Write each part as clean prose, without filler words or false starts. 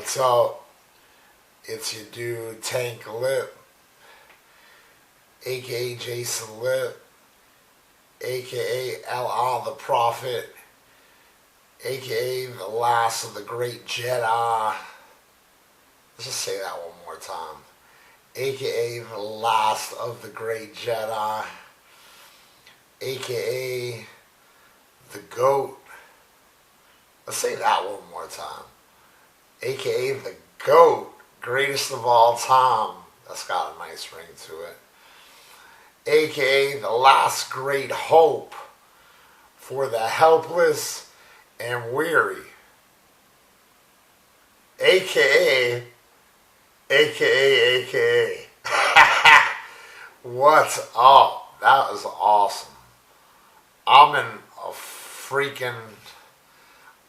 What's up? It's your dude Tank Lip, aka Jason Lip, aka Allah the Prophet, aka the last of the great Jedi. Let's just say that one more time. AKA the last of the great Jedi, AKA the GOAT. Let's say that one more time. AKA the GOAT, greatest of all time. That's got a nice ring to it. AKA the last great hope for the helpless and weary. AKA What's up? That was awesome. I'm in a freaking,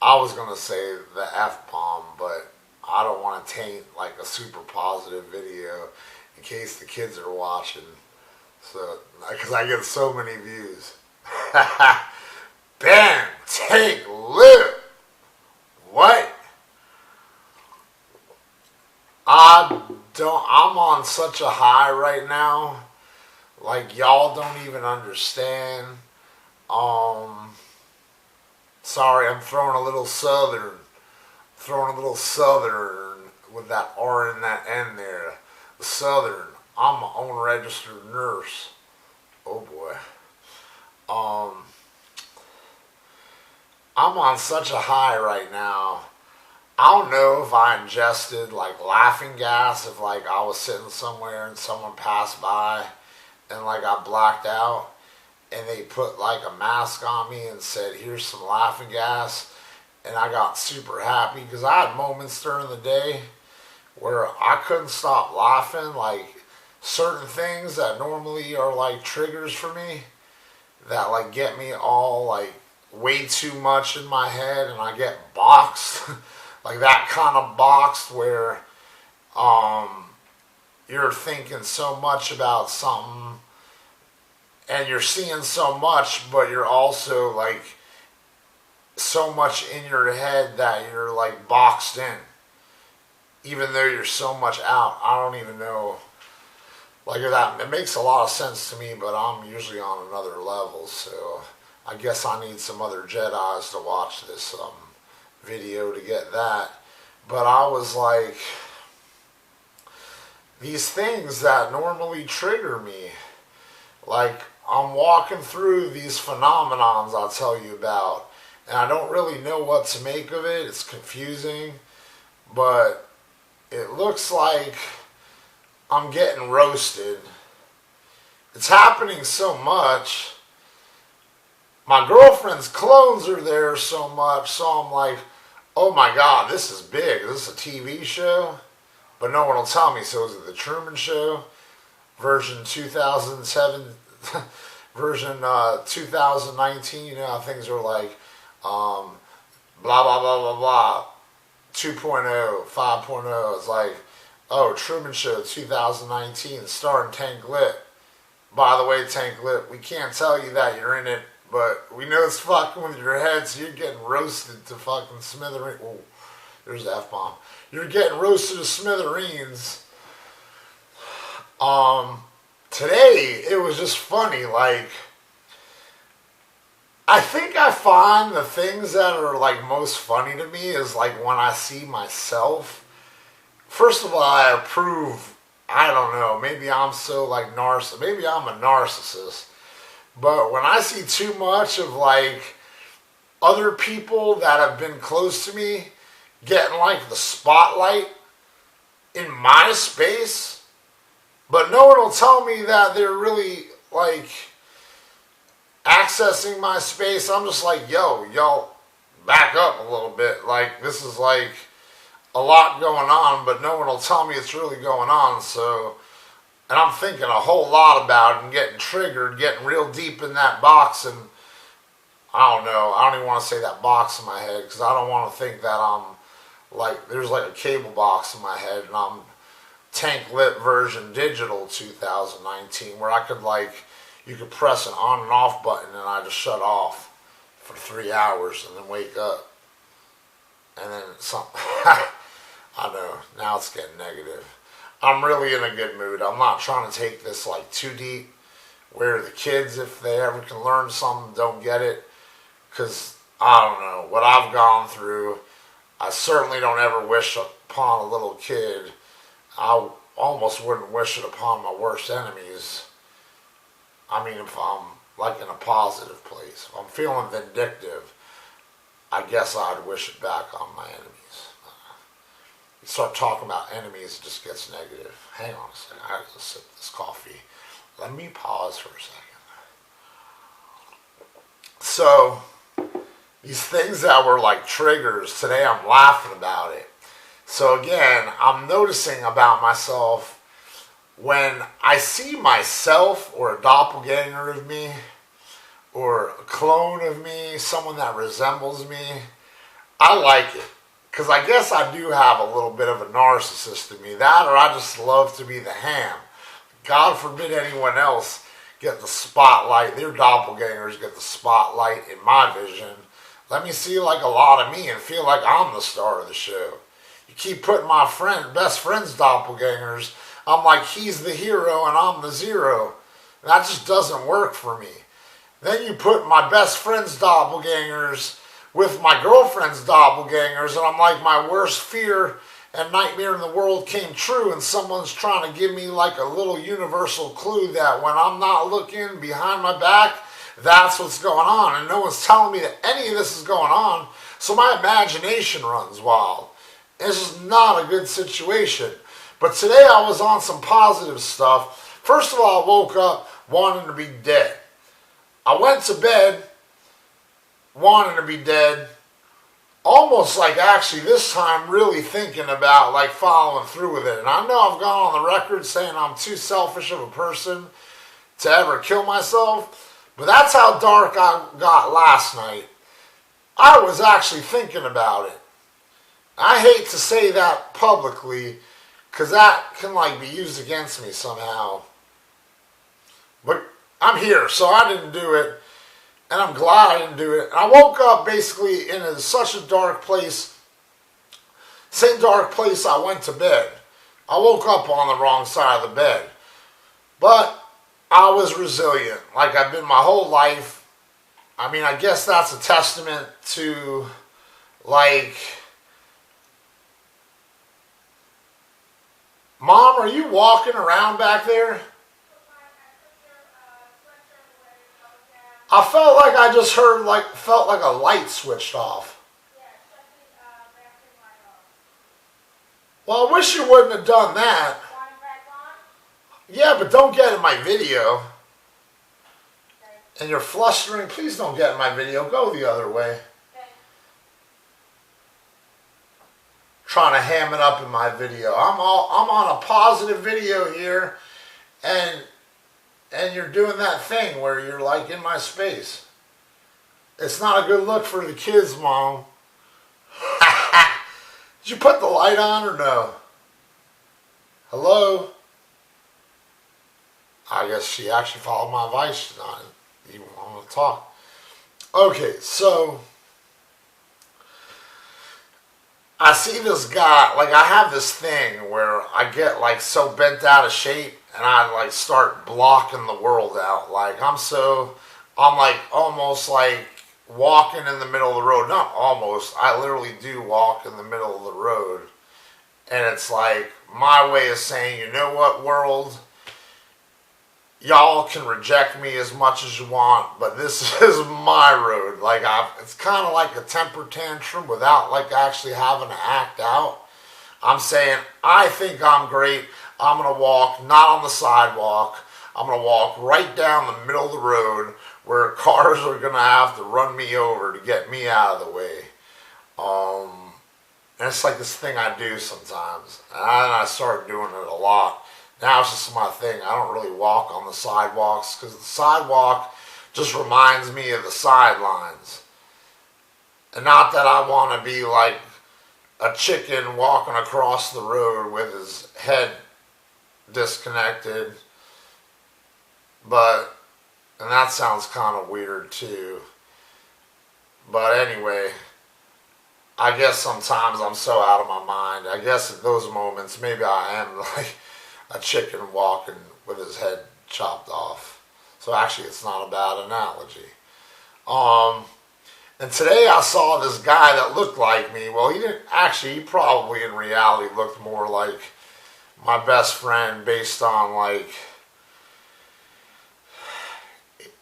I was going to say the F-bomb, but I don't want to taint like a super positive video in case the kids are watching. So, because I get so many views. Bam! Tank Lip! What? I'm on such a high right now. Like, y'all don't even understand. Sorry, I'm throwing a little southern. With that R in that end there. Southern. I'm my own registered nurse. Oh boy. I'm on such a high right now. I don't know if I ingested like laughing gas, if like I was sitting somewhere and someone passed by and like I blacked out and they put like a mask on me and said, here's some laughing gas, and I got super happy because I had moments during the day where I couldn't stop laughing, like certain things that normally are like triggers for me that like get me all like way too much in my head and I get boxed. Like that kind of boxed where you're thinking so much about something and you're seeing so much, but you're also like so much in your head that you're like boxed in. Even though you're so much out. I don't even know. Like that, it makes a lot of sense to me, but I'm usually on another level, so I guess I need some other Jedis to watch this video to get that. But I was like, these things that normally trigger me, like I'm walking through these phenomenons I'll tell you about, and I don't really know what to make of it. It's confusing, but it looks like I'm getting roasted. It's happening so much. My girlfriend's clones are there so much, so I'm like, oh my God, this is big. Is this a TV show? But no one will tell me. So is it the Truman Show? Version 2007, version 2019, you know how things are like, blah, blah, blah, blah, blah, 2.0, 5.0. It's like, oh, Truman Show 2019, starring Tank Lip. By the way, Tank Lip, we can't tell you that you're in it, but we know it's fucking with your head, so you're getting roasted to fucking smithereens. Oh, there's the F-bomb. You're getting roasted to smithereens. Today, it was just funny, like, I think I find the things that are, like, most funny to me is, like, when I see myself. First of all, I approve, I don't know, maybe I'm so, like, maybe I'm a narcissist. But when I see too much of like other people that have been close to me getting like the spotlight in my space, but no one will tell me that they're really like accessing my space, I'm just like, yo, y'all back up a little bit. Like this is like a lot going on, but no one will tell me it's really going on. So, and I'm thinking a whole lot about it and getting triggered, getting real deep in that box, and I don't know, I don't even want to say that box in my head because I don't want to think that I'm like, there's like a cable box in my head and I'm Tank Lip version digital 2019 where I could like, you could press an on and off button and I just shut off for 3 hours and then wake up. And then something, I I know, now it's getting negative. I'm really in a good mood. I'm not trying to take this like too deep, where the kids, if they ever can learn something, don't get it. Because, I don't know, what I've gone through, I certainly don't ever wish upon a little kid. I almost wouldn't wish it upon my worst enemies. I mean, if I'm like in a positive place, if I'm feeling vindictive, I guess I'd wish it back on my enemies. You start talking about enemies, it just gets negative. Hang on a second, I have to sip this coffee. Let me pause for a second. So, these things that were like triggers, today I'm laughing about it. So again, I'm noticing about myself, when I see myself or a doppelganger of me, or a clone of me, someone that resembles me, I like it. Because I guess I do have a little bit of a narcissist in me. That, or I just love to be the ham. God forbid anyone else get the spotlight. Their doppelgangers get the spotlight in my vision. Let me see like a lot of me and feel like I'm the star of the show. You keep putting my best friend's doppelgangers, I'm like he's the hero and I'm the zero. And that just doesn't work for me. Then you put my best friend's doppelgangers with my girlfriend's doppelgangers, and I'm like my worst fear and nightmare in the world came true, and someone's trying to give me like a little universal clue that when I'm not looking behind my back, that's what's going on. And no one's telling me that any of this is going on, so my imagination runs wild. It's just not a good situation. But today I was on some positive stuff. First of all, I woke up wanting to be dead. I went to bed wanting to be dead, almost like actually this time really thinking about like following through with it. And I know I've gone on the record saying I'm too selfish of a person to ever kill myself, but that's how dark I got last night. I was actually thinking about it. I hate to say that publicly because that can like be used against me somehow. But I'm here, so I didn't do it. And I'm glad I didn't do it. And I woke up basically in such a dark place. Same dark place I went to bed. I woke up on the wrong side of the bed. But I was resilient, like I've been my whole life. I mean, I guess that's a testament to, like... Mom, are you walking around back there? I felt like I just heard, felt like a light switched off. Yeah, shut the bathroom light off. Well, I wish you wouldn't have done that. Want it back on? Yeah, but don't get in my video. Okay. And you're flustering. Please don't get in my video. Go the other way. Okay. Trying to ham it up in my video. I'm on a positive video here, and you're doing that thing where you're like in my space. It's not a good look for the kids, Mom. Did you put the light on or no? Hello? I guess she actually followed my advice. She's not even want to talk. Okay, so I see this guy, like I have this thing where I get like so bent out of shape and I like start blocking the world out. Like I'm like almost like walking in the middle of the road. Not almost, I literally do walk in the middle of the road. And it's like my way of saying, you know what, world? Y'all can reject me as much as you want, but this is my road. Like it's kind of like a temper tantrum without like actually having to act out. I'm saying, I think I'm great. I'm going to walk not on the sidewalk. I'm going to walk right down the middle of the road where cars are going to have to run me over to get me out of the way. And it's like this thing I do sometimes. And I start doing it a lot. Now it's just my thing. I don't really walk on the sidewalks because the sidewalk just reminds me of the sidelines. And not that I want to be like a chicken walking across the road with his head disconnected. And that sounds kind of weird too. But anyway, I guess sometimes I'm so out of my mind. I guess at those moments, maybe I am like a chicken walking with his head chopped off. So actually, it's not a bad analogy. Um, and today I saw this guy that looked like me. Well, he didn't actually. He probably in reality looked more like my best friend based on like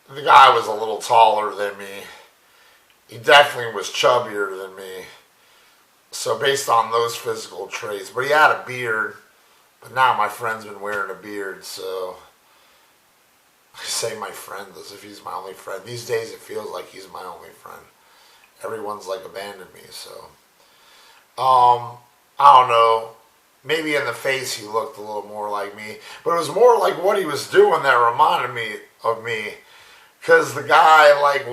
the guy was a little taller than me. He definitely was chubbier than me. So based on those physical traits, but he had a beard. But now my friend's been wearing a beard, so I say my friend as if he's my only friend. These days it feels like he's my only friend. Everyone's like abandoned me, so I don't know. Maybe in the face he looked a little more like me, but it was more like what he was doing that reminded me of me. Because the guy like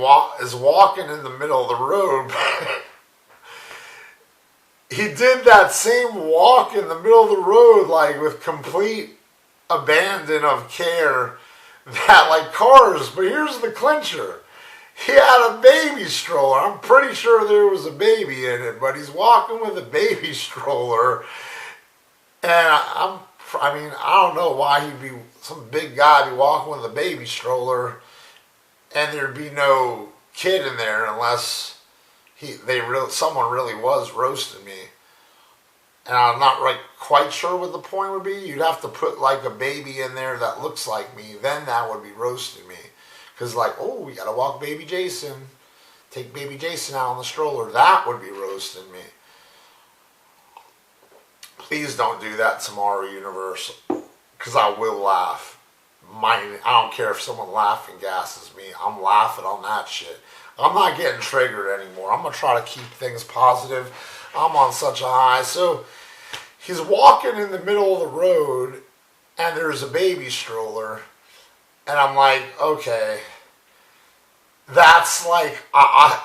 is walking in the middle of the road. He did that same walk in the middle of the road, like with complete abandon of care that like cars. But here's the clincher. He had a baby stroller. I'm pretty sure there was a baby in it, but he's walking with a baby stroller. And I don't know why he'd be some big guy be walking with a baby stroller and there'd be no kid in there unless someone really was roasting me. And I'm not quite sure what the point would be. You'd have to put like a baby in there that looks like me. Then that would be roasting me. Because like, oh, we got to walk baby Jason. Take baby Jason out on the stroller. That would be roasting me. Please don't do that tomorrow, universe. Because I will laugh. I don't care if someone laughing gasses me. I'm laughing on that shit. I'm not getting triggered anymore. I'm going to try to keep things positive. I'm on such a high. So he's walking in the middle of the road and there's a baby stroller. And I'm like, okay. That's like,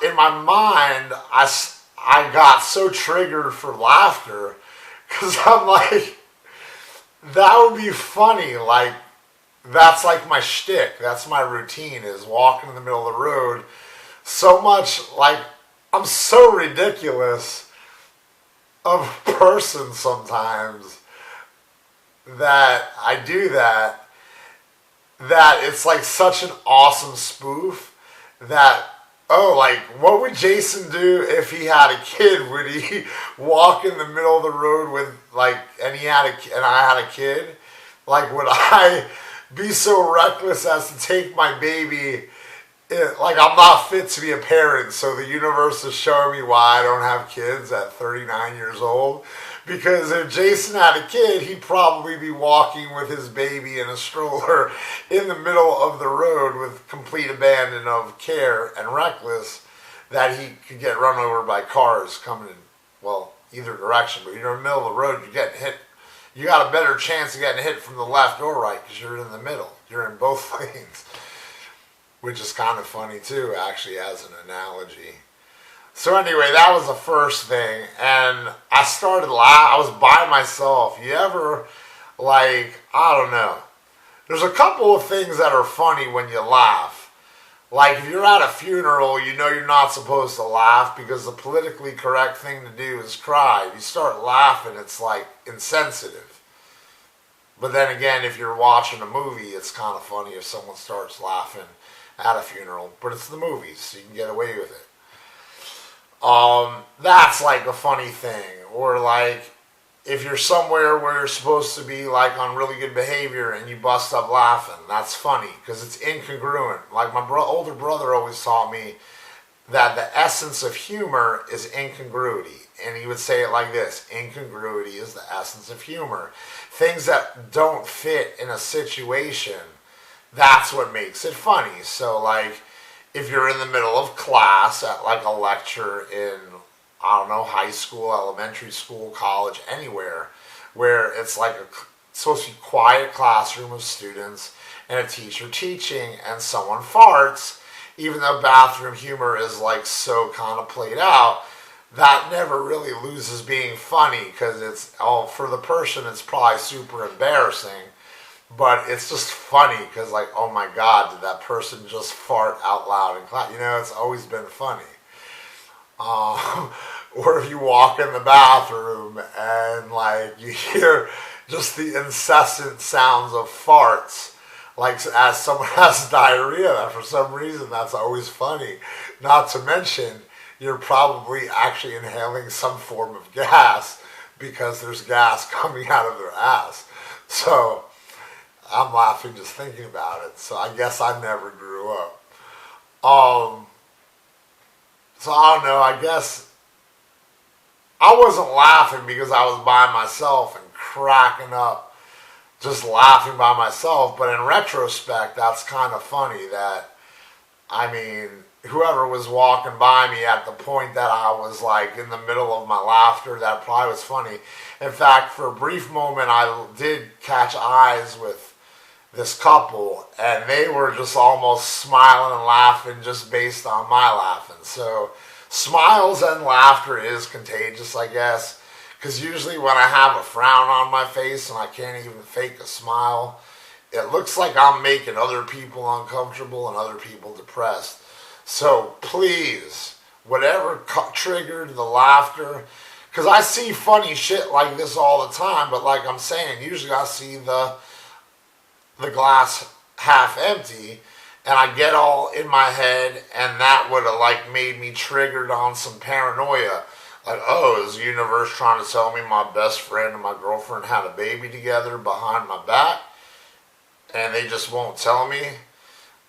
in my mind, I got so triggered for laughter. Because I'm like, that would be funny. Like, that's like my shtick. That's my routine, is walking in the middle of the road. So much, like, I'm so ridiculous of a person sometimes that I do that it's like such an awesome spoof that, oh, like, what would Jason do if he had a kid? Would he walk in the middle of the road with, like, and I had a kid? Like, would I be so reckless as to take my baby? Like, I'm not fit to be a parent, so the universe is showing me why I don't have kids at 39 years old. Because if Jason had a kid, he'd probably be walking with his baby in a stroller in the middle of the road with complete abandon of care and reckless, that he could get run over by cars coming in, well, either direction. But you're in the middle of the road, you're getting hit. You got a better chance of getting hit from the left or right because you're in the middle. You're in both lanes. Which is kind of funny too, actually, as an analogy. So anyway, that was the first thing, and I started laughing. I was by myself. You ever, like, I don't know. There's a couple of things that are funny when you laugh. Like, if you're at a funeral, you know you're not supposed to laugh because the politically correct thing to do is cry. If you start laughing, it's, like, insensitive. But then again, if you're watching a movie, it's kind of funny if someone starts laughing at a funeral, but it's the movies, so you can get away with it. That's like a funny thing. Or like, if you're somewhere where you're supposed to be like on really good behavior and you bust up laughing, that's funny because it's incongruent. Like my older brother always taught me that the essence of humor is incongruity. And he would say it like this: incongruity is the essence of humor. Things that don't fit in a situation, that's what makes it funny. So like, if you're in the middle of class at like a lecture in, I don't know, high school, elementary school, college, anywhere, where it's like it's supposed to be quiet classroom of students and a teacher teaching and someone farts, even though bathroom humor is like so kind of played out, that never really loses being funny because it's, for the person it's probably super embarrassing. But it's just funny because, like, oh my God, did that person just fart out loud in class? You know, it's always been funny. or if you walk in the bathroom and like you hear just the incessant sounds of farts, like as someone has diarrhea. That for some reason that's always funny. Not to mention you're probably actually inhaling some form of gas because there's gas coming out of their ass. So I'm laughing just thinking about it. So I guess I never grew up. Um, so I don't know. I guess I wasn't laughing because I was by myself and cracking up, just laughing by myself. But in retrospect, that's kind of funny that, I mean, whoever was walking by me at the point that I was like in the middle of my laughter, that probably was funny. In fact, for a brief moment, I did catch eyes with this couple, and they were just almost smiling and laughing just based on my laughing. So smiles and laughter is contagious, I guess, because usually when I have a frown on my face and I can't even fake a smile, it looks like I'm making other people uncomfortable and other people depressed. So please, whatever triggered the laughter, because I see funny shit like this all the time, but like I'm saying, usually I see the glass half empty, and I get all in my head, and that would have like made me triggered on some paranoia. Like, oh, is the universe trying to tell me my best friend and my girlfriend had a baby together behind my back, and they just won't tell me?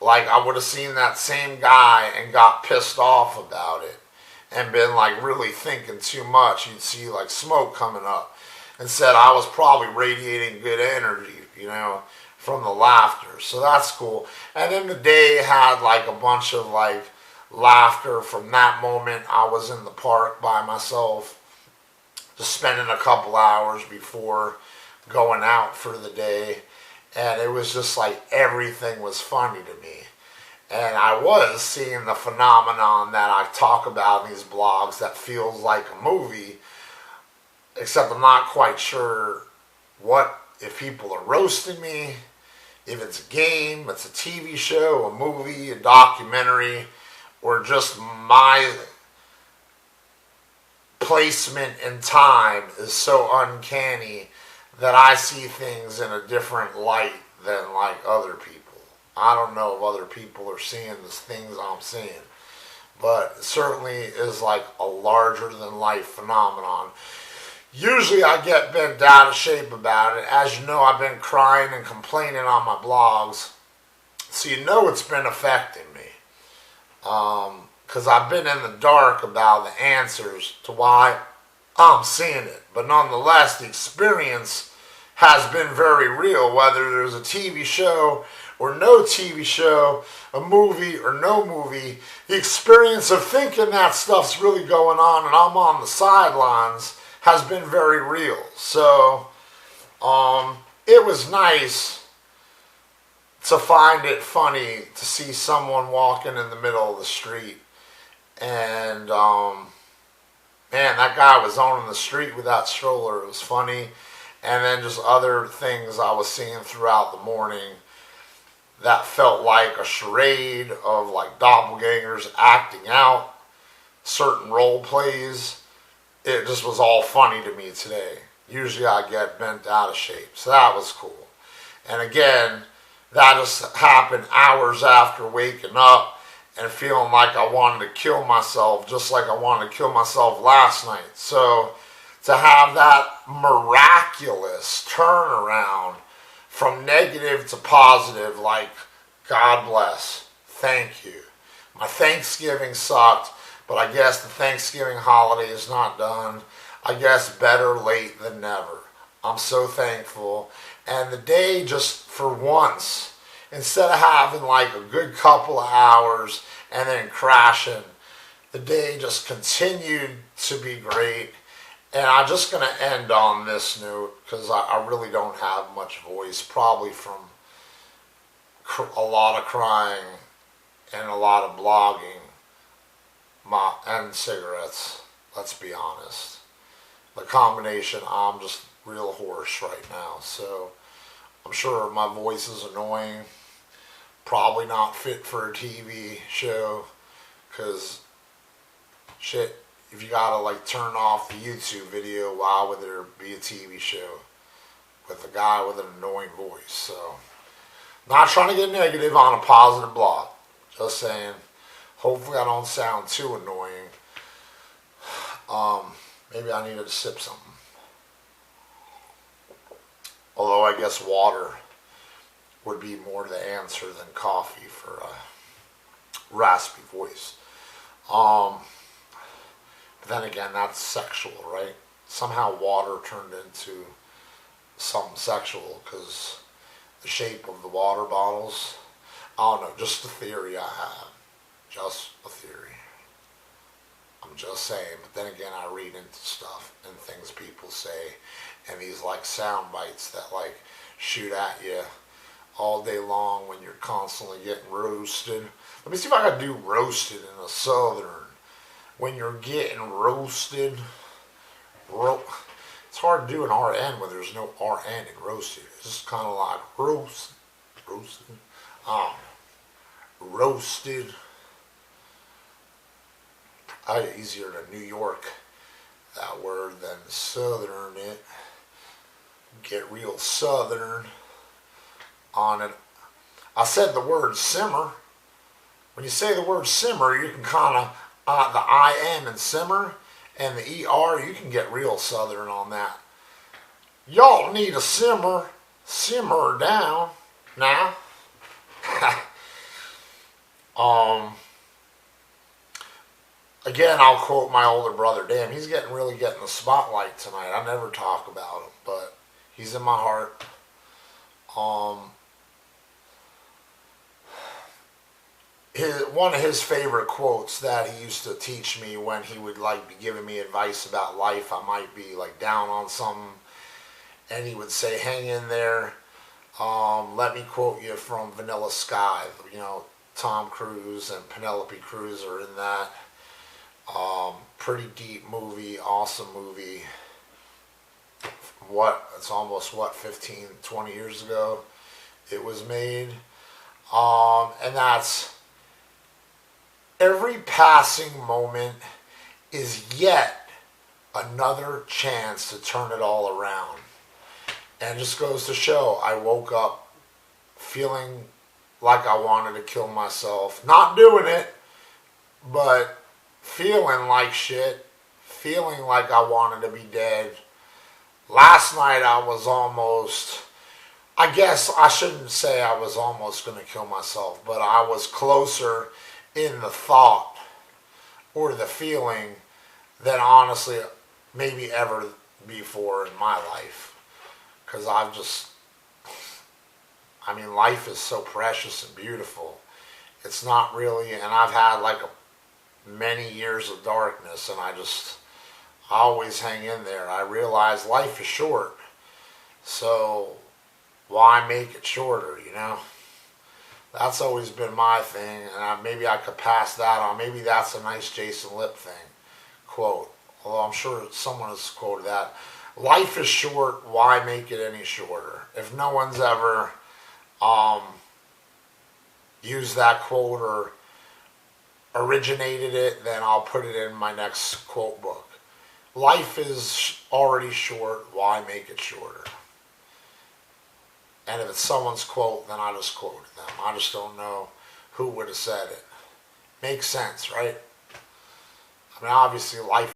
Like, I would have seen that same guy and got pissed off about it and been like really thinking too much. You'd see like smoke coming up and said I was probably radiating good energy, from the laughter. So that's cool. And then the day had like a bunch of like laughter from that moment. I was in the park by myself, just spending a couple hours before going out for the day. And it was just like everything was funny to me. And I was seeing the phenomenon that I talk about in these blogs that feels like a movie, except I'm not quite sure if people are roasting me, if it's a game, it's a TV show, a movie, a documentary, or just my placement in time is so uncanny that I see things in a different light than like other people. I don't know if other people are seeing the things I'm seeing, but it certainly is like a larger than life phenomenon. Usually I get bent out of shape about it. As you know, I've been crying and complaining on my blogs, so you know it's been affecting me. Because I've been in the dark about the answers to why I'm seeing it. But nonetheless, the experience has been very real, whether there's a TV show or no TV show, a movie or no movie. The experience of thinking that stuff's really going on and I'm on the sidelines has been very real. So it was nice to find it funny to see someone walking in the middle of the street, and man, that guy was owning the street with that stroller. It was funny. And then just other things I was seeing throughout the morning that felt like a charade of like doppelgangers acting out certain role plays. It just was all funny to me today. Usually I get bent out of shape. So that was cool. And again, that just happened hours after waking up and feeling like I wanted to kill myself, just like I wanted to kill myself last night. So to have that miraculous turnaround from negative to positive, like, God bless. Thank you. My Thanksgiving sucked. But I guess the Thanksgiving holiday is not done. I guess better late than never. I'm so thankful. And the day just for once, instead of having like a good couple of hours and then crashing, the day just continued to be great. And I'm just going to end on this note because I really don't have much voice, probably from a lot of crying and a lot of blogging. And cigarettes, let's be honest. The combination, I'm just real hoarse right now. So I'm sure my voice is annoying. Probably not fit for a TV show. Because shit, if you gotta like turn off the YouTube video, why would there be a TV show with a guy with an annoying voice? So, not trying to get negative on a positive blog. Just saying, hopefully I don't sound too annoying. Maybe I needed to sip something. Although I guess water would be more the answer than coffee for a raspy voice. But then again, that's sexual, right? Somehow water turned into something sexual because the shape of the water bottles. I don't know, just a theory I have. Just a theory. I'm just saying, but then again, I read into stuff and things people say, and these like sound bites that like shoot at you all day long when you're constantly getting roasted. Let me see if I can do roasted in a southern. When you're getting roasted, it's hard to do an RN when there's no RN in roasted. It's just kind of like roasted. Roasted. Easier to New York that word than southern it. Get real southern on it. I said the word simmer. When you say the word simmer, you can kind of, the I-M in simmer and the E-R, you can get real southern on that. Y'all need a simmer. Simmer down. Now. Again, I'll quote my older brother. Damn, he's really getting the spotlight tonight. I never talk about him, but he's in my heart. One of his favorite quotes that he used to teach me when he would like be giving me advice about life. I might be like down on something, and he would say, "Hang in there." Let me quote you from Vanilla Sky. You know, Tom Cruise and Penelope Cruz are in that. Pretty deep movie, awesome movie. It's almost 15, 20 years ago it was made. And that's, every passing moment is yet another chance to turn it all around. And it just goes to show, I woke up feeling like I wanted to kill myself. Not doing it, but feeling like shit, feeling like I wanted to be dead. Last night I was almost, I guess I shouldn't say I was almost going to kill myself, but I was closer in the thought or the feeling than honestly maybe ever before in my life. Because life is so precious and beautiful. It's not really, and I've had like many years of darkness, and I always hang in there. I realize life is short, so why make it shorter, you know? That's always been my thing, and maybe I could pass that on. Maybe that's a nice Jason Lipp thing, quote. Although I'm sure someone has quoted that. Life is short, why make it any shorter? If no one's ever used that quote or originated it, then I'll put it in my next quote book. Life is already short, why make it shorter? And if it's someone's quote, then I just quoted them. I just don't know who would have said it. Makes sense, right? I mean, obviously life